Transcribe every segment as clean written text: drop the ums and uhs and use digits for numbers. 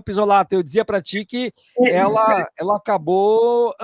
Pisolato, eu dizia para ti que ela acabou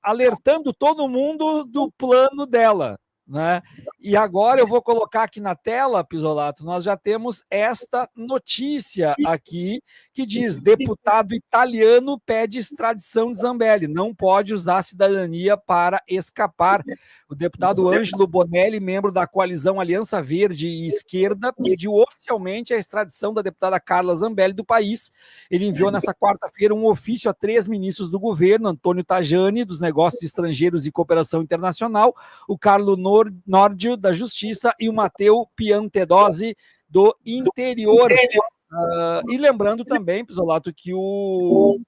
alertando todo mundo do plano dela, né? E agora eu vou colocar aqui na tela, Pisolato, nós já temos esta notícia aqui que diz: deputado italiano pede extradição de Zambelli, não pode usar a cidadania para escapar. O deputado Ângelo Bonelli, membro da coalizão Aliança Verde e Esquerda, pediu oficialmente a extradição da deputada Carla Zambelli do país. Ele enviou nessa quarta-feira um ofício a 3 ministros do governo: Antônio Tajani, dos Negócios Estrangeiros e Cooperação Internacional, o Carlo Nordio, da Justiça, e o Matteo Piantedosi, do Interior. E lembrando também, Pisolato, que o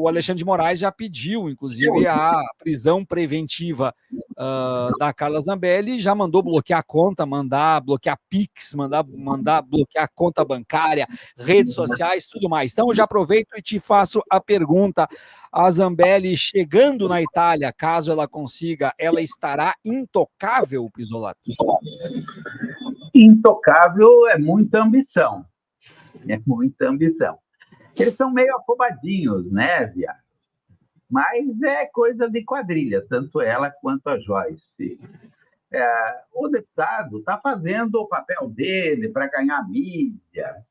Alexandre de Moraes já pediu, inclusive, a prisão preventiva da Carla Zambelli, já mandou bloquear a conta, mandar bloquear Pix, mandar bloquear a conta bancária, redes sociais, tudo mais. Então, eu já aproveito e te faço a pergunta: a Zambelli chegando na Itália, caso ela consiga, ela estará intocável, Pisolato? Intocável é muita ambição. É muita ambição. Eles são meio afobadinhos, né, Viado? Mas é coisa de quadrilha, tanto ela quanto a Joyce. O deputado está fazendo o papel dele para ganhar mídia,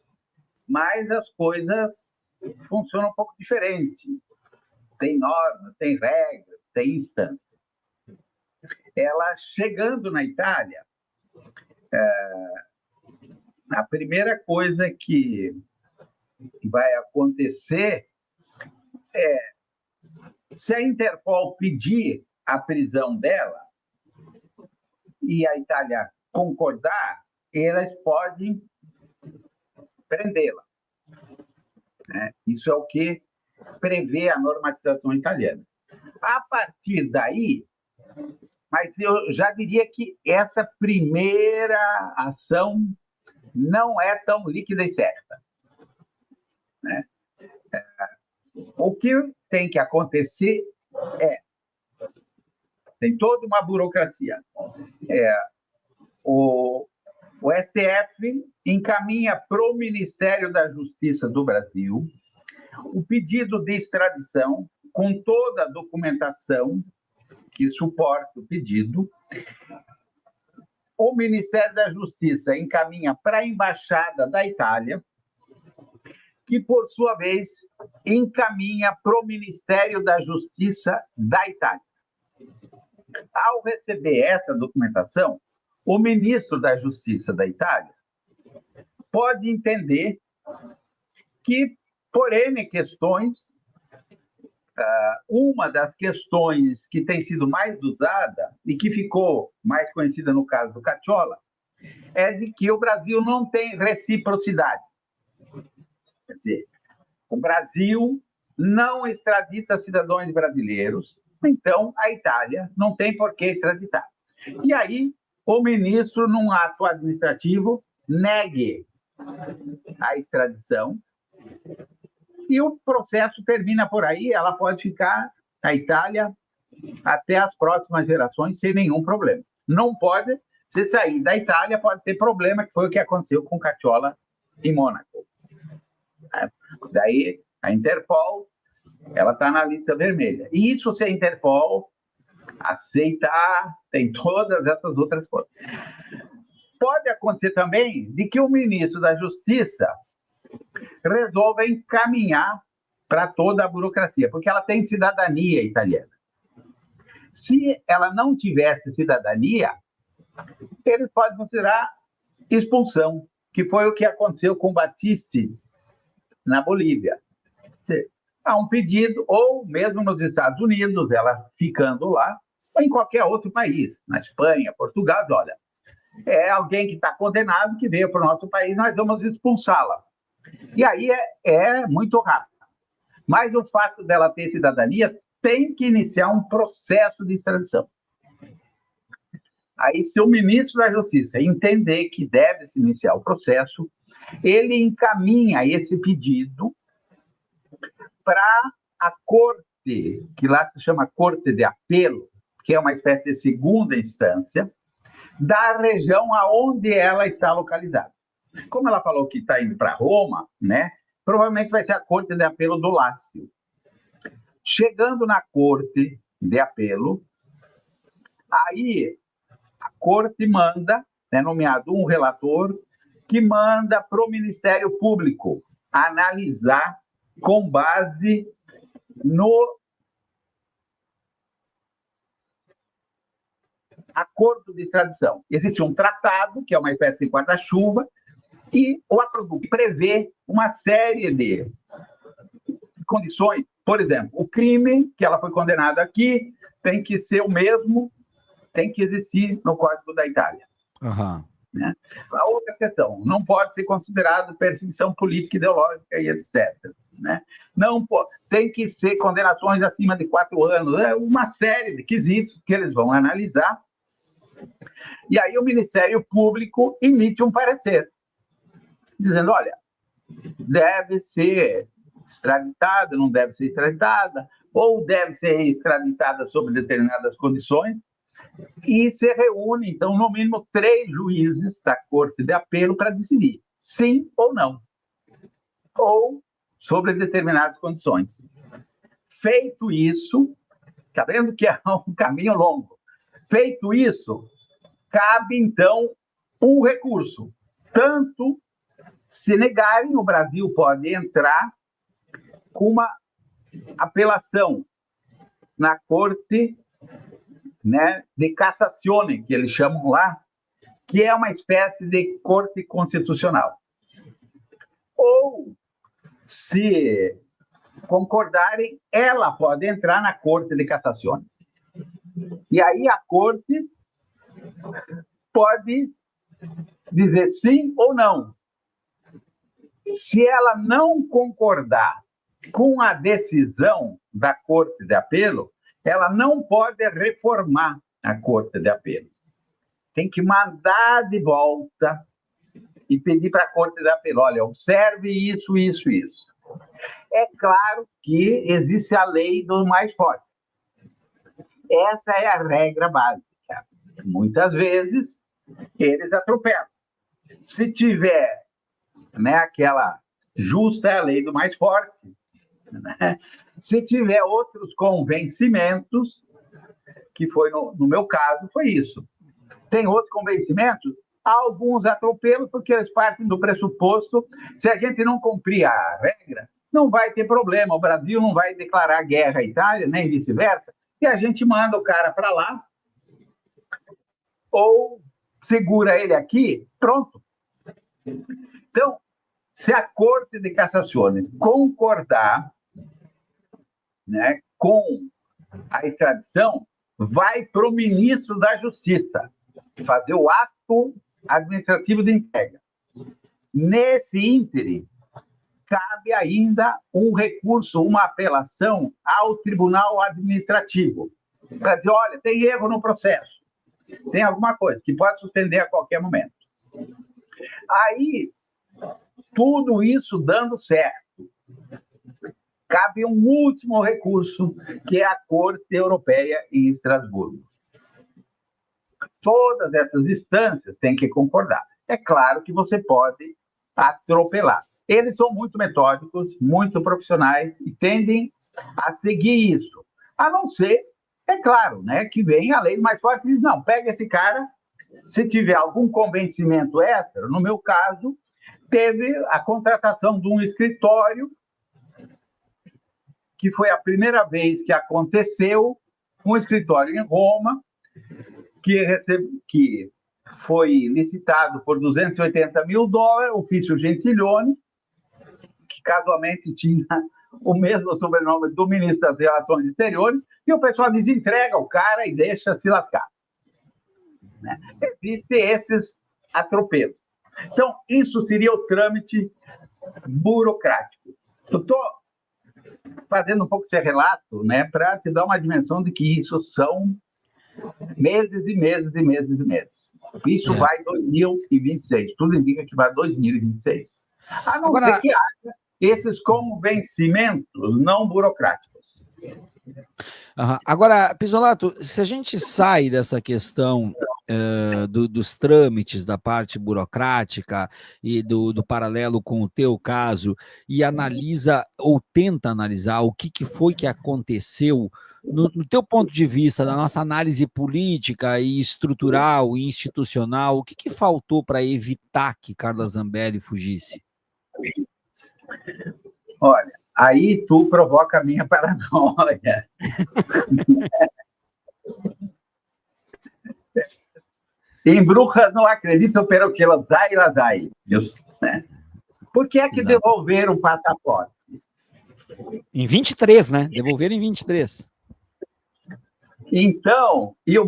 mas as coisas funcionam um pouco diferente. Tem normas, tem regras, tem instâncias. Ela chegando na Itália, a primeira coisa que vai acontecer é, se a Interpol pedir a prisão dela e a Itália concordar, elas podem prendê-la. Isso é o que prevê a normatização italiana. A partir daí, mas eu já diria que essa primeira ação não é tão líquida e certa, né? O que tem que acontecer tem toda uma burocracia. O STF encaminha para o Ministério da Justiça do Brasil o pedido de extradição com toda a documentação que suporta o pedido. O Ministério da Justiça encaminha para a Embaixada da Itália, que, por sua vez, encaminha para o Ministério da Justiça da Itália. Ao receber essa documentação, o ministro da Justiça da Itália pode entender que, por N questões, uma das questões que tem sido mais usada e que ficou mais conhecida no caso do Cacciola é de que o Brasil não tem reciprocidade. Quer dizer, o Brasil não extradita cidadãos brasileiros, então a Itália não tem por que extraditar. E aí, o ministro, num ato administrativo, negue a extradição e o processo termina por aí. Ela pode ficar na Itália até as próximas gerações sem nenhum problema. Não pode, se sair da Itália, pode ter problema, que foi o que aconteceu com Cacciola em Mônaco. Daí, a Interpol, ela está na lista vermelha. E isso, se a Interpol aceitar, tem todas essas outras coisas. Pode acontecer também de que o ministro da Justiça resolva encaminhar para toda a burocracia, porque ela tem cidadania italiana. Se ela não tivesse cidadania, eles podem considerar expulsão, que foi o que aconteceu com Battisti na Bolívia. Há um pedido, ou mesmo nos Estados Unidos, ela ficando lá, ou em qualquer outro país, na Espanha, Portugal, olha, é alguém que está condenado, que veio para o nosso país, nós vamos expulsá-la. E aí é muito rápido. Mas o fato dela ter cidadania tem que iniciar um processo de extradição. Aí, se o ministro da Justiça entender que deve se iniciar o processo, ele encaminha esse pedido para a corte, que lá se chama Corte de Apelo, que é uma espécie de segunda instância, da região aonde ela está localizada. Como ela falou que está indo para Roma, né? provavelmente vai ser a Corte de Apelo do Lácio. Chegando na Corte de Apelo, aí a Corte manda, é nomeado um relator, que manda para o Ministério Público analisar com base no acordo de extradição. Existe um tratado, que é uma espécie de guarda-chuva, e o acordo prevê uma série de condições. Por exemplo, o crime que ela foi condenada aqui tem que ser o mesmo, tem que existir no Código da Itália. Uhum. Né? A outra questão, não pode ser considerado perseguição política, ideológica e etc. Né? Não pode, tem que ser condenações acima de 4 anos, uma série de quesitos que eles vão analisar. E aí o Ministério Público emite um parecer, dizendo, olha, deve ser extraditada, não deve ser extraditada, ou deve ser extraditada sob determinadas condições, e se reúne, então, no mínimo 3 juízes da Corte de Apelo para decidir sim ou não, ou sobre determinadas condições. Feito isso, está vendo que é um caminho longo, feito isso, cabe, então, um recurso. Tanto, se negarem, o Brasil pode entrar com uma apelação na Corte, né, de Cassazione, que eles chamam lá, que é uma espécie de Corte Constitucional. Ou, se concordarem, ela pode entrar na Corte de Cassazione. E aí a Corte pode dizer sim ou não. Se ela não concordar com a decisão da Corte de Apelo, ela não pode reformar a Corte de Apelo. Tem que mandar de volta e pedir para a Corte de Apelo, olha, observe isso, isso, isso. É claro que existe a lei do mais forte. Essa é a regra básica. Muitas vezes, eles atropelam. Se tiver, né, aquela justa lei do mais forte, né? Se tiver outros convencimentos, que foi no meu caso, foi isso. Tem outros convencimentos, alguns atropelos, porque eles partem do pressuposto, se a gente não cumprir a regra, não vai ter problema, o Brasil não vai declarar guerra à Itália, nem vice-versa, e a gente manda o cara para lá, ou segura ele aqui, pronto. Então, se a Corte de Cassazione concordar, né, com a extradição, vai para o ministro da Justiça fazer o ato administrativo de entrega. Nesse ínterim, cabe ainda um recurso, uma apelação ao Tribunal Administrativo, para dizer, olha, tem erro no processo, tem alguma coisa que pode suspender a qualquer momento. Aí, tudo isso dando certo, cabe um último recurso, que é a Corte Europeia em Estrasburgo. Todas essas instâncias têm que concordar. É claro que você pode atropelar. Eles são muito metódicos, muito profissionais e tendem a seguir isso. A não ser, é claro, né, que vem a lei mais forte e diz, não, pega esse cara, se tiver algum convencimento extra, no meu caso, teve a contratação de um escritório, que foi a primeira vez que aconteceu, um escritório em Roma, que foi licitado por $280 mil, ofício Gentiloni, que casualmente tinha o mesmo sobrenome do ministro das Relações Exteriores, e o pessoal desentrega o cara e deixa se lascar. Né? Existem esses atropelos. Então, isso seria o trâmite burocrático. Eu estou fazendo um pouco esse relato, né, para te dar uma dimensão de que isso são meses e meses e meses e meses. Isso vai 2026. Tudo indica que vai 2026. A não ser que haja esses convencimentos não burocráticos. Agora, Pisolato, se a gente sai dessa questão dos trâmites, da parte burocrática e do paralelo com o teu caso, e analisa ou tenta analisar o que foi que aconteceu, no teu ponto de vista, da nossa análise política e estrutural e institucional, o que faltou para evitar que Carla Zambelli fugisse? Olha, aí tu provoca a minha paranoia. Em Brujas não acredito, pero que las hay. Né? Por que é que devolveram o passaporte? Em 23, né? Devolveram em 23. Então, e o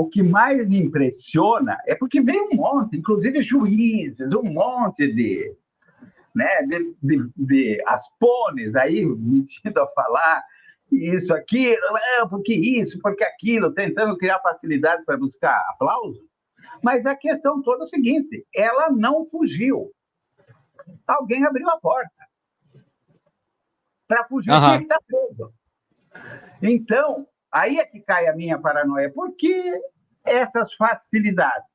que mais me impressiona é porque veio um monte, inclusive juízes, um monte de aspones aí, metido a falar isso, aquilo, porque isso, porque aquilo, tentando criar facilidade para buscar aplauso. Mas a questão toda é o seguinte, ela não fugiu. Alguém abriu a porta. Para fugir, tinha que estar preso. Então, aí é que cai a minha paranoia. Por que essas facilidades?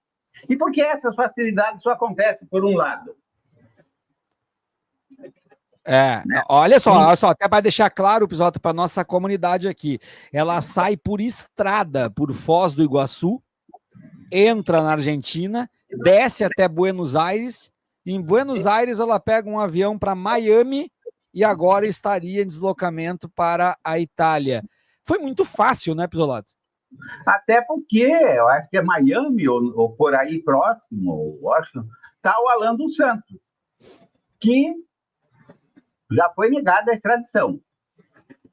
E por que essas facilidades só acontecem por um lado? Olha só, até para deixar claro, Pisolato, para nossa comunidade aqui, ela sai por estrada, por Foz do Iguaçu, entra na Argentina, desce até Buenos Aires, e em Buenos Aires ela pega um avião para Miami e agora estaria em deslocamento para a Itália. Foi muito fácil, né, Pisolato? Até porque, eu acho que é Miami ou por aí próximo, Washington, está o Alan dos Santos, que já foi negada a extradição.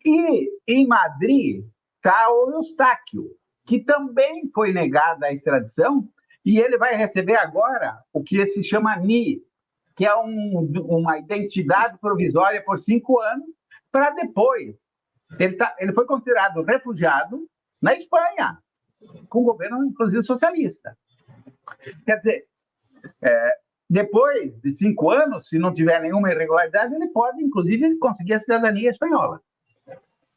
E em Madrid está o Eustáquio, que também foi negada a extradição, e ele vai receber agora o que se chama NI, que é uma identidade provisória por 5 anos, para depois. Ele foi considerado refugiado na Espanha, com o governo, inclusive, socialista. Quer dizer, depois de 5 anos, se não tiver nenhuma irregularidade, ele pode, inclusive, conseguir a cidadania espanhola,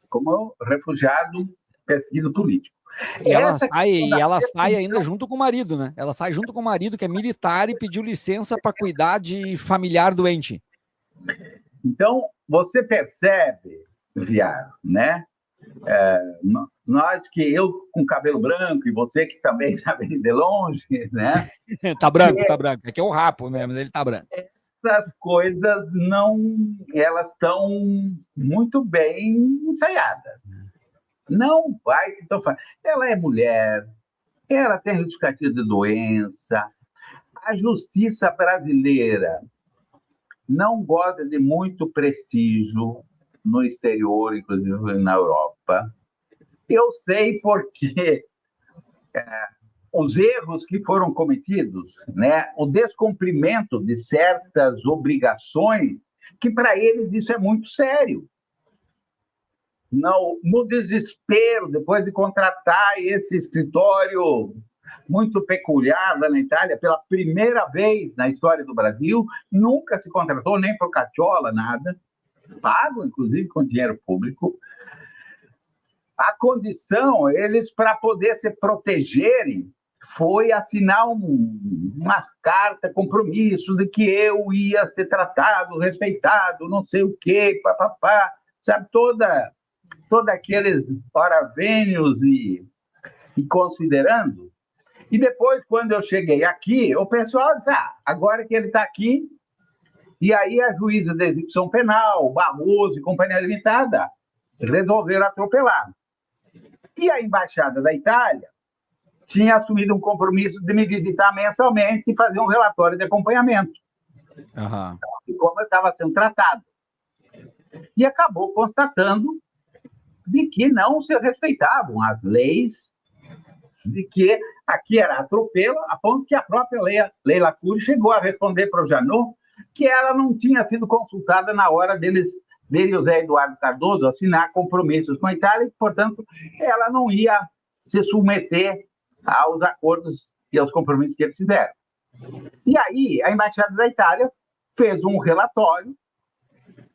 como refugiado perseguido político. E ela sai ainda junto com o marido, né? Ela sai junto com o marido, que é militar, e pediu licença para cuidar de familiar doente. Então, você percebe, Viário, né? Nós que eu com cabelo branco e você que também já vem de longe, né? Tá branco. Aqui é o rapo, né? Mas ele tá branco. Essas coisas elas estão muito bem ensaiadas. Não vai se tão fácil. Ela é mulher, ela tem justificativa de doença. A justiça brasileira não goza de muito prestígio no exterior, inclusive na Europa. Eu sei porque os erros que foram cometidos, né, o descumprimento de certas obrigações, que para eles isso é muito sério. No desespero, depois de contratar esse escritório muito peculiar lá na Itália, pela primeira vez na história do Brasil, nunca se contratou nem por Cacciola, nada, pago, inclusive, com dinheiro público. A condição, eles, para poder se protegerem, foi assinar uma carta, compromisso de que eu ia ser tratado, respeitado, não sei o quê, papapá, sabe, toda aqueles paravênios e considerando. E depois, quando eu cheguei aqui, o pessoal disse, agora que ele está aqui, e aí a juíza da execução penal, Barroso e Companhia Limitada, resolveram atropelar. E a Embaixada da Itália tinha assumido um compromisso de me visitar mensalmente e fazer um relatório de acompanhamento. De como eu estava sendo tratado. E acabou constatando de que não se respeitavam as leis, de que aqui era atropelo, a ponto que a própria Leila Cury chegou a responder para o Janot que ela não tinha sido consultada na hora dele e o Zé Eduardo Cardoso assinar compromissos com a Itália, e, portanto, ela não ia se submeter aos acordos e aos compromissos que eles fizeram. E aí, a Embaixada da Itália fez um relatório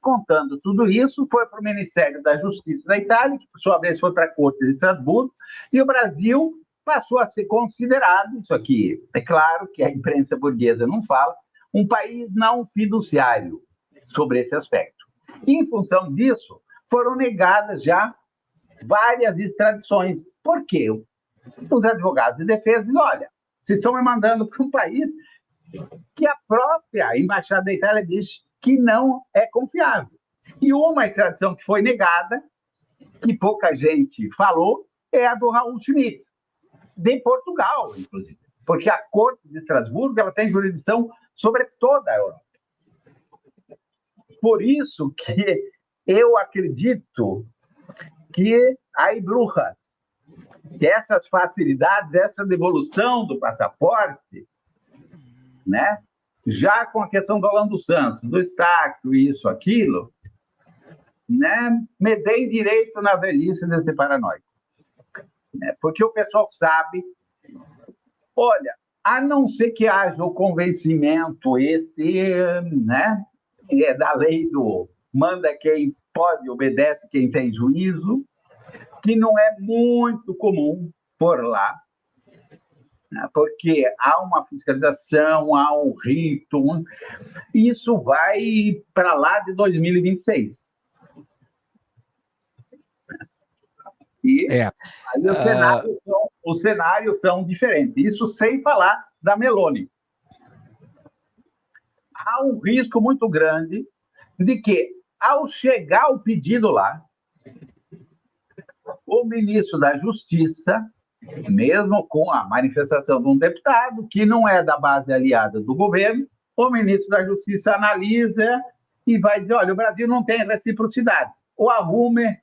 contando tudo isso, foi para o Ministério da Justiça da Itália, que, por sua vez, foi para a Corte de Estrasburgo, e o Brasil passou a ser considerado, isso aqui é claro que a imprensa burguesa não fala, um país não fiduciário sobre esse aspecto. E, em função disso, foram negadas já várias extradições. Por quê? Os advogados de defesa dizem, olha, vocês estão me mandando para um país que a própria Embaixada da Itália diz que não é confiável. E uma extradição que foi negada, que pouca gente falou, é a do Raul Schmidt, de Portugal, inclusive. Porque a Corte de Estrasburgo ela tem jurisdição sobre toda a Europa. Por isso que eu acredito que a Brujas, que essas facilidades, essa devolução do passaporte, né, já com a questão do Alan dos Santos, do Estáquio, isso, aquilo, né, me deem direito na velhice desse paranoico. Né, porque o pessoal sabe, olha, a não ser que haja o convencimento né, é da lei do manda quem pode, obedece quem tem juízo, que não é muito comum por lá, né, porque há uma fiscalização, há um rito, isso vai para lá de 2026. E aí os cenários são diferentes. Isso sem falar da Meloni. Há um risco muito grande de que, ao chegar o pedido lá, o ministro da Justiça, mesmo com a manifestação de um deputado, que não é da base aliada do governo, o ministro da Justiça analisa e vai dizer, olha, o Brasil não tem reciprocidade. Ou arrume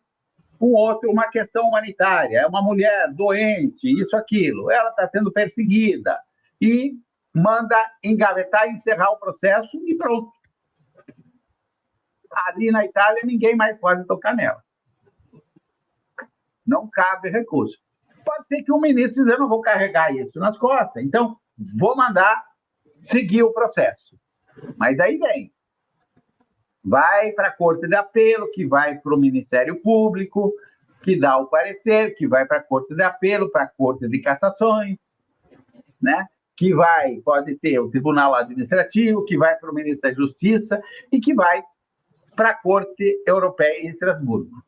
uma questão humanitária, é uma mulher doente, isso, aquilo, ela está sendo perseguida, e manda engavetar e encerrar o processo e pronto. Ali na Itália, ninguém mais pode tocar nela. Não cabe recurso. Pode ser que o ministro diga, eu não vou carregar isso nas costas, então vou mandar seguir o processo. Mas aí vem. Vai para a Corte de Apelo, que vai para o Ministério Público, que dá o parecer, que vai para a Corte de Apelo, para a Corte de Cassações, né? Que pode ter o Tribunal Administrativo, que vai para o Ministério da Justiça e que vai para a Corte Europeia em Estrasburgo.